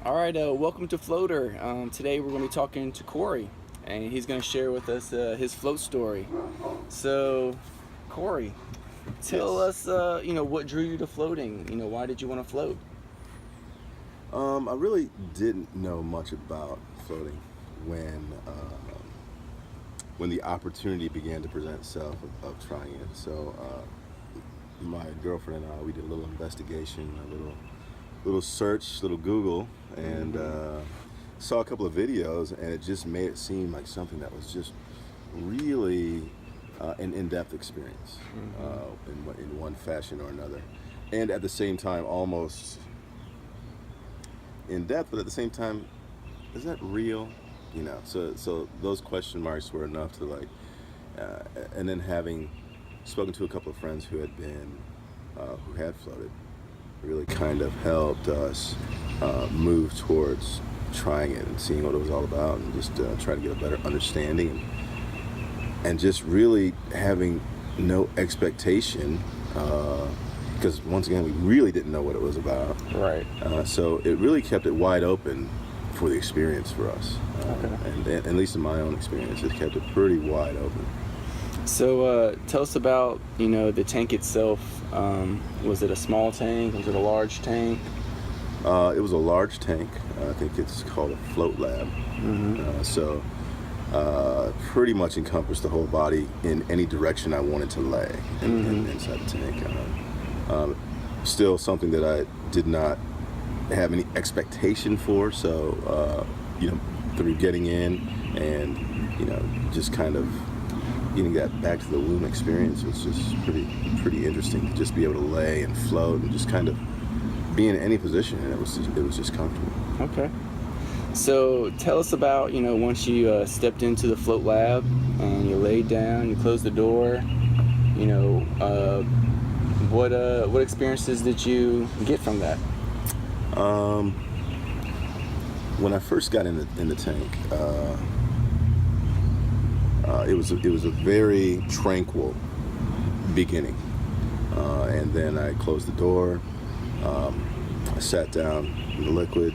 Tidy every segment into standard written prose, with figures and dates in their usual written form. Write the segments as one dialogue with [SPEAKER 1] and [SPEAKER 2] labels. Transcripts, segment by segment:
[SPEAKER 1] All right, welcome to Floater. Today we're going to be talking to Cory, and he's going to share with us his float story. So, Cory, tell
[SPEAKER 2] Yes.
[SPEAKER 1] us, what drew you to floating? Why did you want to float?
[SPEAKER 2] I really didn't know much about floating when when the opportunity began to present itself of trying it. So my girlfriend and I, we did a little investigation, a little search, little Google, and saw a couple of videos, and it just made it seem like something that was just really an in-depth experience in one fashion or another, and at the same time almost in depth, but at the same time, is that real? So those question marks were enough to and then having spoken to a couple of friends who had been, who had floated, really kind of helped us move towards trying it and seeing what it was all about, and just trying to get a better understanding, and just really having no expectation. Because once again, we really didn't know what it was about.
[SPEAKER 1] Right.
[SPEAKER 2] So it really kept it wide open for the experience for us.
[SPEAKER 1] Okay.
[SPEAKER 2] And at least in my own experience, it kept it pretty wide open.
[SPEAKER 1] So, tell us about, the tank itself. Was it a small tank? Was it a large tank?
[SPEAKER 2] It was a large tank. I think it's called a float lab. So pretty much encompassed the whole body in any direction I wanted to lay inside the tank. Still something that I did not have any expectation for. So, through getting in and, just kind of getting that back to the womb experience was just pretty interesting to just be able to lay and float and just kind of be in any position, and it was just comfortable.
[SPEAKER 1] Okay. So tell us about, once you stepped into the float lab and you laid down, you closed the door, what experiences did you get from that?
[SPEAKER 2] When I first got in the tank, it was a very tranquil beginning, and then I closed the door. I sat down in the liquid,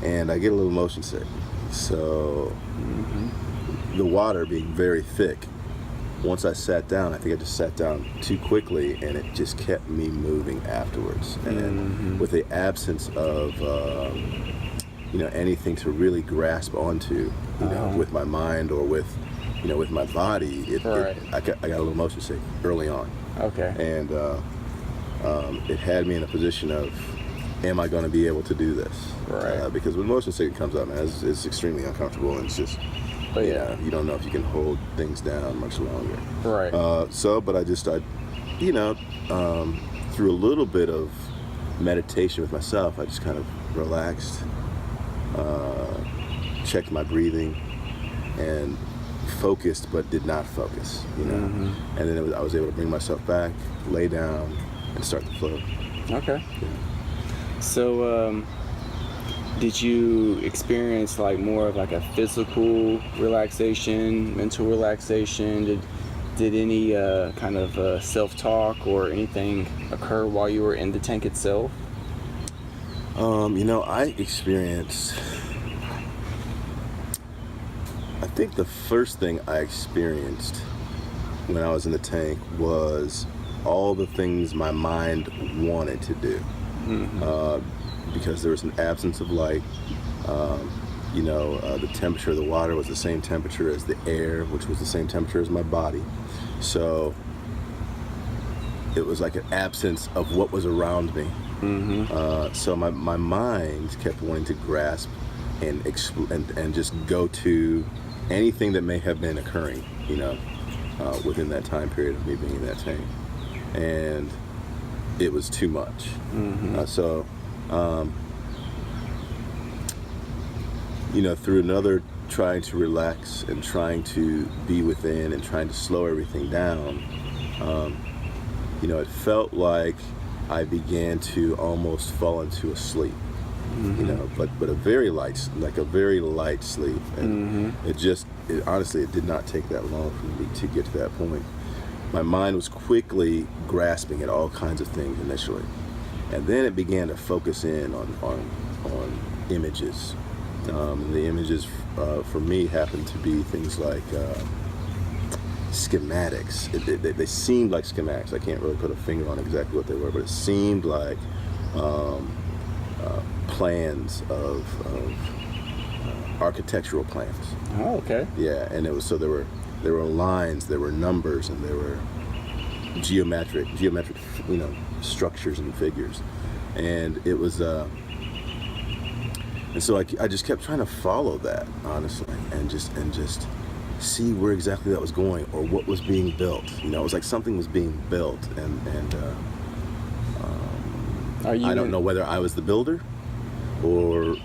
[SPEAKER 2] and I get a little motion sick. So the water being very thick, once I sat down, I think I just sat down too quickly, and it just kept me moving afterwards. And with the absence of anything to really grasp onto, with my mind or with my body, I got a little motion sick early on.
[SPEAKER 1] Okay.
[SPEAKER 2] And it had me in a position of, am I going to be able to do this?
[SPEAKER 1] Right.
[SPEAKER 2] Because when motion sickness comes up, man, it's extremely uncomfortable, and it's just, you don't know if you can hold things down much longer.
[SPEAKER 1] Right.
[SPEAKER 2] But I through a little bit of meditation with myself, I just kind of relaxed, checked my breathing, and focused but did not focus, and then I was able to bring myself back, lay down, and start the float.
[SPEAKER 1] Okay.
[SPEAKER 2] Yeah.
[SPEAKER 1] So, did you experience more of a physical relaxation, mental relaxation? Did any kind of self-talk or anything occur while you were in the tank itself?
[SPEAKER 2] I experienced, I think the first thing I experienced when I was in the tank was all the things my mind wanted to do. Because there was an absence of light. The temperature of the water was the same temperature as the air, which was the same temperature as my body. So it was like an absence of what was around me. So my mind kept wanting to grasp and just go to anything that may have been occurring, within that time period of me being in that tank. And it was too much. Through another trying to relax and trying to be within and trying to slow everything down, it felt like I began to almost fall into a sleep. But a very light sleep, and honestly, it did not take that long for me to get to that point. My mind was quickly grasping at all kinds of things initially, and then it began to focus in on images. The images for me happened to be things like schematics. They seemed like schematics. I can't really put a finger on exactly what they were, but it seemed like plans of architectural plans.
[SPEAKER 1] Oh, okay.
[SPEAKER 2] Yeah, and it was so there were lines, there were numbers, and there were geometric structures and figures, and it was and so I just kept trying to follow that, honestly, and just see where exactly that was going or what was being built. It was like something was being built, and I don't know whether I was the builder or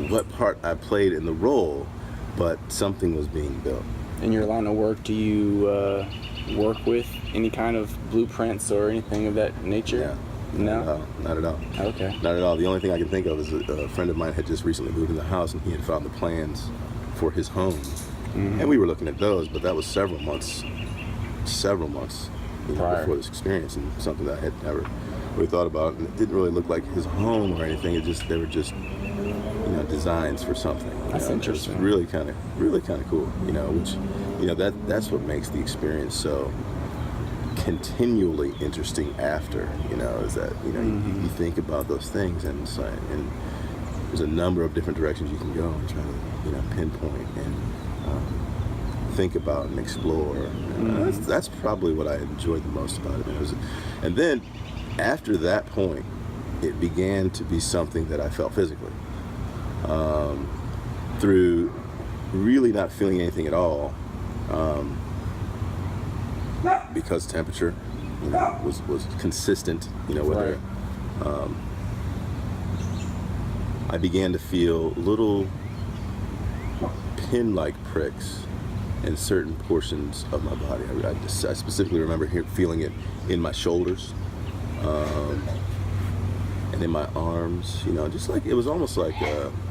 [SPEAKER 2] what part I played in the role, but something was being built.
[SPEAKER 1] In your line of work, do you work with any kind of blueprints or anything of that nature?
[SPEAKER 2] Yeah.
[SPEAKER 1] No?
[SPEAKER 2] Not at all.
[SPEAKER 1] Okay.
[SPEAKER 2] Not at all. The only thing I can think of is a friend of mine had just recently moved in the house, and he had found the plans for his home. Mm-hmm. And we were looking at those, but that was several months before this experience, and something that I had never really thought about. And it didn't really look like his home or anything. They were just designs for something.
[SPEAKER 1] That's interesting.
[SPEAKER 2] It's really kind of cool. That's what makes the experience so continually interesting after, is that,
[SPEAKER 1] mm-hmm.
[SPEAKER 2] you think about those things, and it's like, and there's a number of different directions you can go and try to, pinpoint and think about and explore.
[SPEAKER 1] Mm-hmm.
[SPEAKER 2] That's probably what I enjoyed the most about it. And then after that point, it began to be something that I felt physically. Through really not feeling anything at all, because temperature, was consistent, whether
[SPEAKER 1] right.
[SPEAKER 2] I began to feel little pin-like pricks in certain portions of my body. I specifically remember feeling it in my shoulders, and in my arms, just like, it was almost like,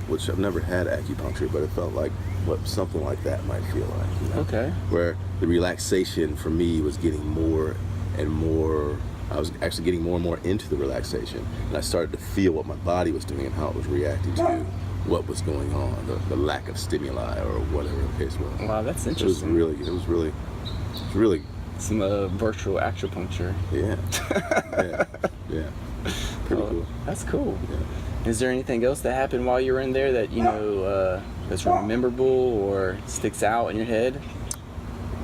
[SPEAKER 2] which I've never had acupuncture, but it felt like what something like that might feel like.
[SPEAKER 1] Okay.
[SPEAKER 2] Where the relaxation for me was getting more and more, I was actually getting more and more into the relaxation, and I started to feel what my body was doing and how it was reacting to what was going on, the lack of stimuli or whatever the case was.
[SPEAKER 1] Wow, that's interesting.
[SPEAKER 2] It was really
[SPEAKER 1] some virtual acupuncture.
[SPEAKER 2] Yeah. Yeah. Pretty cool.
[SPEAKER 1] That's cool.
[SPEAKER 2] Yeah.
[SPEAKER 1] Is there anything else that happened while you were in there that that's memorable or sticks out in your head?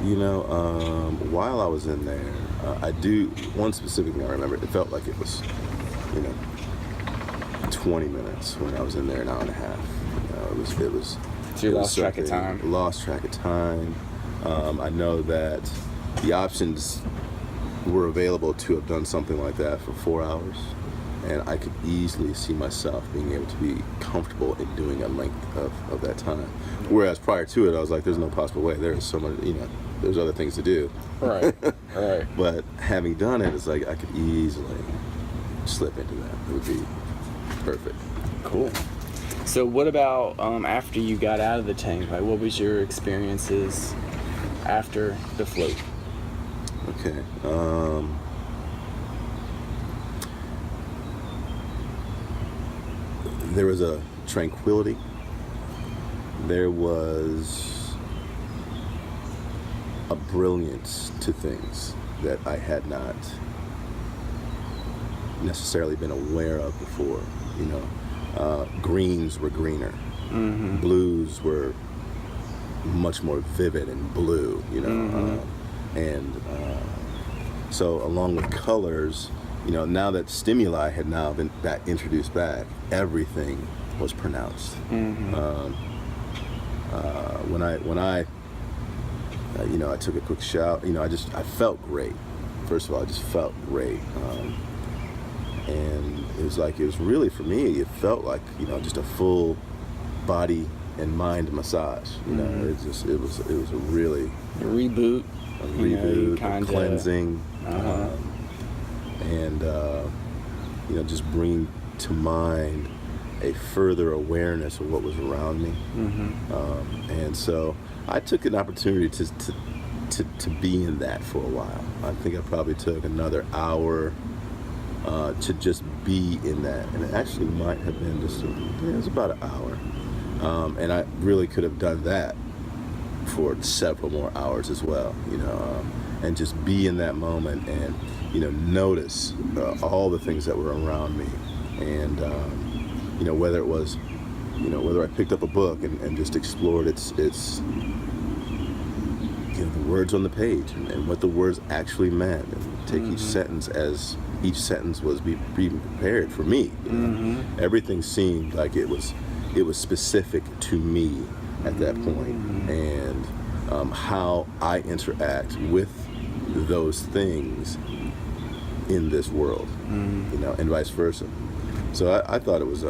[SPEAKER 2] While I was in there, I do one specific thing I remember. It felt like it was, 20 minutes when I was in there, an hour and a half. It was.
[SPEAKER 1] So you lost track of time.
[SPEAKER 2] Lost track of time. I know that the options were available to have done something like that for 4 hours, and I could easily see myself being able to be comfortable in doing a length of that time. Whereas prior to it, I was like, there's no possible way. There's so much, there's other things to do.
[SPEAKER 1] Right.
[SPEAKER 2] But having done it, it's like I could easily slip into that. It would be perfect.
[SPEAKER 1] Cool. So what about after you got out of the tank? Like, what was your experiences after the float?
[SPEAKER 2] Okay. There was a tranquility. There was a brilliance to things that I had not necessarily been aware of before. Greens were greener.
[SPEAKER 1] Mm-hmm.
[SPEAKER 2] Blues were much more vivid and blue,
[SPEAKER 1] Mm-hmm.
[SPEAKER 2] So along with colors, now that stimuli had now been introduced back, everything was pronounced.
[SPEAKER 1] Mm-hmm.
[SPEAKER 2] When I I took a quick shower, I felt great. First of all, I just felt great. And it was really, for me, it felt like, just a full body and mind massage.
[SPEAKER 1] Mm-hmm.
[SPEAKER 2] It was a really
[SPEAKER 1] A reboot.
[SPEAKER 2] a cleansing,
[SPEAKER 1] Uh-huh.
[SPEAKER 2] and just bringing to mind a further awareness of what was around me.
[SPEAKER 1] Mm-hmm.
[SPEAKER 2] And so I took an opportunity to be in that for a while. I think I probably took another hour to just be in that. And it actually might have been it was about an hour. And I really could have done that for several more hours as well, and just be in that moment and, notice all the things that were around me. And, whether it was, whether I picked up a book and just explored its the words on the page and what the words actually meant, and take each sentence as each sentence was being prepared for me. Everything seemed like it was specific to me at that point, and how I interact with those things in this world, and vice versa. So I thought it was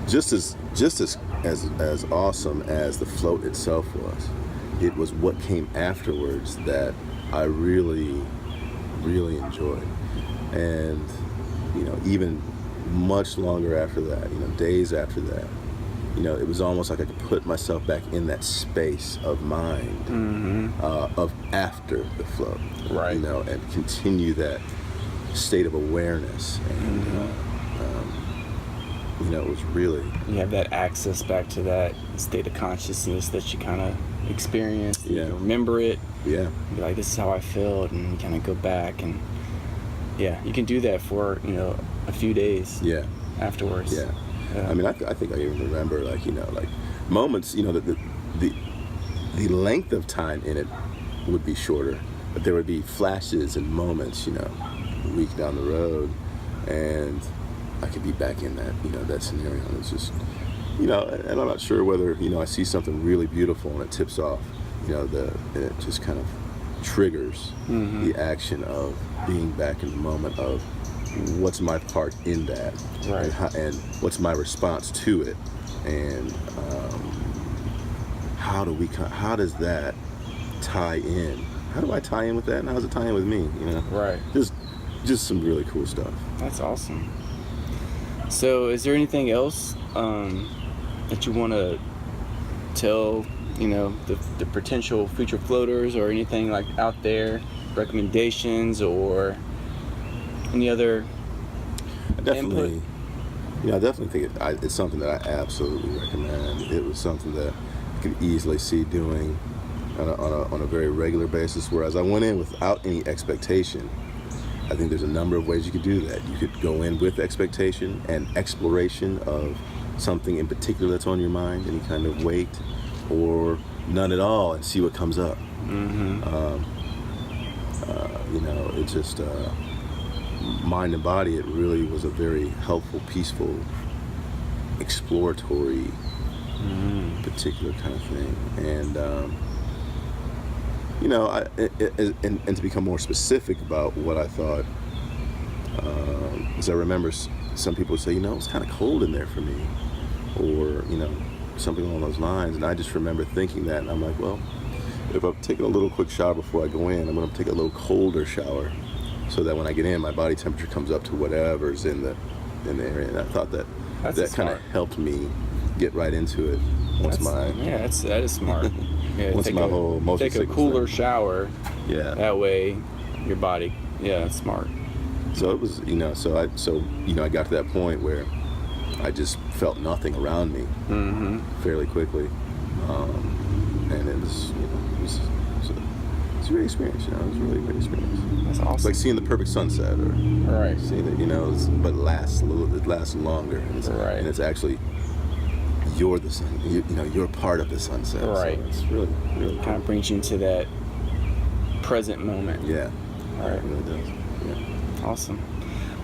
[SPEAKER 2] just as awesome as the float itself was. It was what came afterwards that I really, really enjoyed, and even much longer after that, days after that, it was almost like I could put myself back in that space of mind of after the float,
[SPEAKER 1] right?
[SPEAKER 2] And continue that state of awareness, and it was really,
[SPEAKER 1] you have that access back to that state of consciousness that you kind of experienced. You remember it.
[SPEAKER 2] Yeah.
[SPEAKER 1] Be like, this is how I felt, and you kind of go back, and you can do that for a few days.
[SPEAKER 2] Yeah.
[SPEAKER 1] Afterwards.
[SPEAKER 2] Yeah. I mean, I think I even remember like moments. The length of time in it would be shorter, but there would be flashes and moments. A week down the road, and I could be back in that that scenario. And it's just and I'm not sure whether I see something really beautiful and it tips off. And it just kind of triggers the action of being back in the moment of what's my part in that,
[SPEAKER 1] right?
[SPEAKER 2] And what's my response to it, and how does that tie in? How do I tie in with that, and how does it tie in with me?
[SPEAKER 1] Right.
[SPEAKER 2] Just some really cool stuff.
[SPEAKER 1] That's awesome. So, is there anything else that you want to tell, the potential future floaters, or anything like out there, recommendations or any other
[SPEAKER 2] definitely
[SPEAKER 1] input?
[SPEAKER 2] I definitely think it's something that I absolutely recommend. It was something that I could easily see doing on a very regular basis, whereas I went in without any expectation. I think there's a number of ways you could do that. You could go in with expectation and exploration of something in particular that's on your mind, any kind of weight, or none at all, and see what comes up. It just mind and body, it really was a very helpful, peaceful, exploratory particular kind of thing. And and to become more specific about what I thought, as I remember some people would say, it's kind of cold in there for me, or something along those lines, and I just remember thinking that, and I'm like, well, if I'm taking a little quick shower before I go in, I'm going to take a little colder shower, so that when I get in, my body temperature comes up to whatever's in the area. And I thought that kind of helped me get right into it.
[SPEAKER 1] That is smart.
[SPEAKER 2] Once my whole motion
[SPEAKER 1] take a cooler shower.
[SPEAKER 2] Yeah.
[SPEAKER 1] That way, your body. Yeah, that's smart.
[SPEAKER 2] So it was, I got to that point where I just felt nothing around me fairly quickly, and it was, it's a great experience. It was a really great experience.
[SPEAKER 1] That's awesome.
[SPEAKER 2] It's like seeing the perfect sunset, or
[SPEAKER 1] right.
[SPEAKER 2] Seeing it, but it lasts longer, and it's actually you're the sun. You're part of the sunset.
[SPEAKER 1] Right.
[SPEAKER 2] So it's really, really
[SPEAKER 1] kind of brings you into that present moment.
[SPEAKER 2] Yeah.
[SPEAKER 1] All right.
[SPEAKER 2] It really does. Yeah.
[SPEAKER 1] Awesome.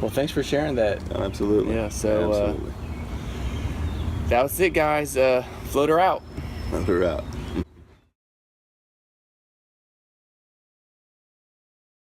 [SPEAKER 1] Well, thanks for sharing that.
[SPEAKER 2] Absolutely.
[SPEAKER 1] Yeah. So
[SPEAKER 2] absolutely.
[SPEAKER 1] that was it, guys. Floater out.
[SPEAKER 2] Floater out.